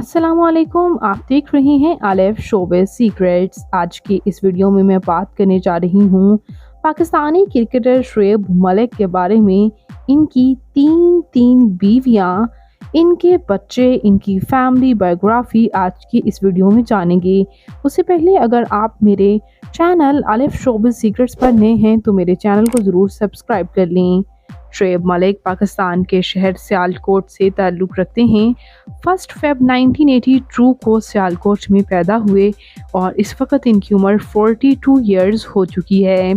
अस्सलाम वालेकुम। आप देख रहे हैं आलिफ शोबिज़ सीक्रेट्स। आज की इस वीडियो में मैं बात करने जा रही हूँ पाकिस्तानी क्रिकेटर शुएब मलिक के बारे में। इनकी तीन बीवियाँ, इनके बच्चे, इनकी फैमिली बायोग्राफी आज की इस वीडियो में जानेंगे। उससे पहले अगर आप मेरे चैनल आलिफ शोबिज़ सीक्रेट्स पर नए हैं तो मेरे चैनल को ज़रूर सब्सक्राइब कर लें। शुएब मलिक पाकिस्तान के शहर सियालकोट से ताल्लुक़ रखते हैं। 1 फ़रवरी 1982 को सियालकोट में पैदा हुए और इस वक्त इनकी उम्र 42 इयर्स हो चुकी है।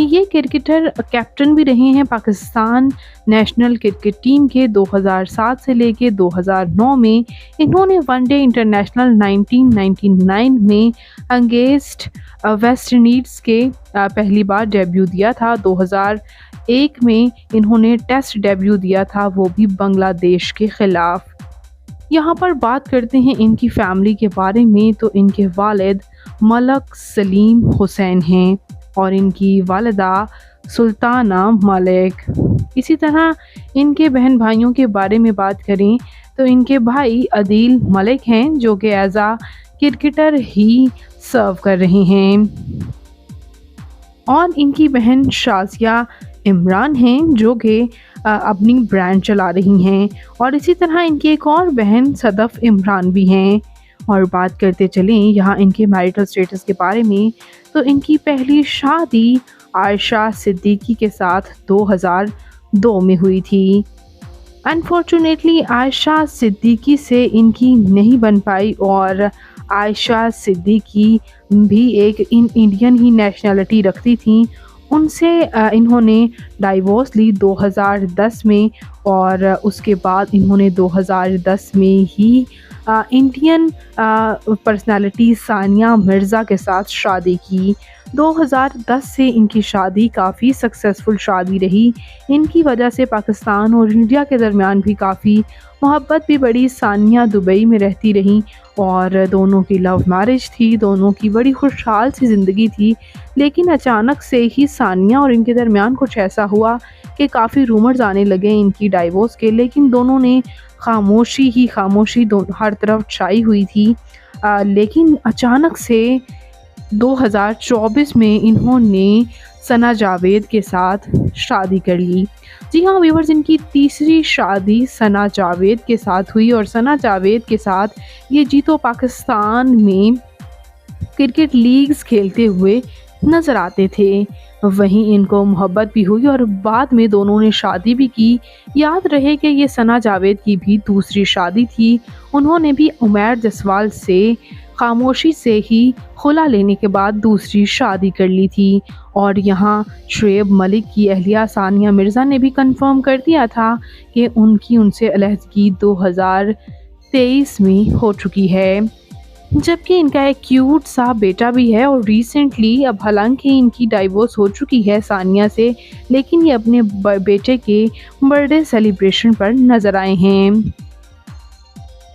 ये क्रिकेटर कैप्टन भी रहे हैं पाकिस्तान नेशनल क्रिकेट टीम के 2007 से लेके 2009 में। इन्होंने वनडे इंटरनेशनल 1999 में अगेंस्ट वेस्ट इंडीज़ के पहली बार डेब्यू दिया था। 2001 में इन्होंने टेस्ट डेब्यू दिया था, वो भी बांग्लादेश के ख़िलाफ़। यहाँ पर बात करते हैं इनकी फैमिली के बारे में तो इनके वालिद मलक सलीम हुसैन हैं और इनकी वालिदा सुल्ताना मलिक। इसी तरह इनके बहन भाइयों के बारे में बात करें तो इनके भाई अदील मलिक हैं जो कि एज आ क्रिकेटर ही सर्व कर रहे हैं और इनकी बहन शाजिया इमरान हैं जो कि अपनी ब्रांड चला रही हैं और इसी तरह इनकी एक और बहन सदफ इमरान भी हैं। और बात करते चलें यहाँ इनके मैरिटल स्टेटस के बारे में तो इनकी पहली शादी आयशा सिद्दीकी के साथ 2002 में हुई थी। अनफॉर्चुनेटली आयशा सिद्दीकी से इनकी नहीं बन पाई और आयशा सिद्दीकी भी एक इंडियन ही नेशनलिटी रखती थी। उनसे इन्होंने डाइवोर्स ली 2010 में और उसके बाद इन्होंने 2010 में ही इंडियन पर्सनालिटी सानिया मिर्ज़ा के साथ शादी की। 2010 से इनकी शादी काफ़ी सक्सेसफुल शादी रही। इनकी वजह से पाकिस्तान और इंडिया के दरमियान भी काफ़ी मोहब्बत भी बढ़ी। सानिया दुबई में रहती रहीं और दोनों की लव मैरिज थी, दोनों की बड़ी खुशहाल सी ज़िंदगी थी। लेकिन अचानक से ही सानिया और इनके दरमियान कुछ ऐसा हुआ कि काफ़ी रूमर्स आने लगे इनकी डाइवोर्स के, लेकिन दोनों ने खामोशी हर तरफ छाई हुई थी। लेकिन अचानक से 2024 में इन्होंने सना जावेद के साथ शादी कर ली। जी हाँ व्यूअर्स, इनकी तीसरी शादी सना जावेद के साथ हुई और सना जावेद के साथ ये जीतो पाकिस्तान में क्रिकेट लीग्स खेलते हुए नज़र आते थे। वहीं इनको मोहब्बत भी हुई और बाद में दोनों ने शादी भी की। याद रहे कि ये सना जावेद की भी दूसरी शादी थी। उन्होंने भी उमैर जसवाल से खामोशी से ही खुला लेने के बाद दूसरी शादी कर ली थी। और यहाँ शुएब मलिक की अहलिया सानिया मिर्ज़ा ने भी कंफर्म कर दिया था कि उनकी उनसे अलहदगी 2023 में हो चुकी है, जबकि इनका एक क्यूट सा बेटा भी है। और रिसेंटली अब हालांकि इनकी डाइवोर्स हो चुकी है सानिया से, लेकिन ये अपने बेटे के बर्थडे सेलिब्रेशन पर नज़र आए हैं।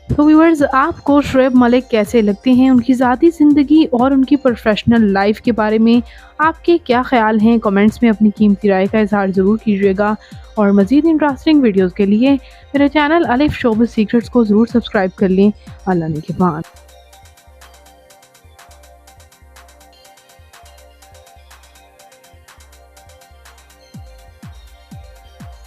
तो व्यूअर्स, आपको शुएब मलिक कैसे लगते हैं? उनकी ज़ाती ज़िंदगी और उनकी प्रोफेशनल लाइफ के बारे में आपके क्या ख्याल हैं? कमेंट्स में अपनी कीमती राय का इज़हार ज़रूर कीजिएगा और मज़ीद इंटरेस्टिंग वीडियोज़ के लिए मेरे चैनल आलिफ शोबिज़ सीक्रेट्स को ज़रूर सब्सक्राइब कर लें। अल्लाह ने के बाद।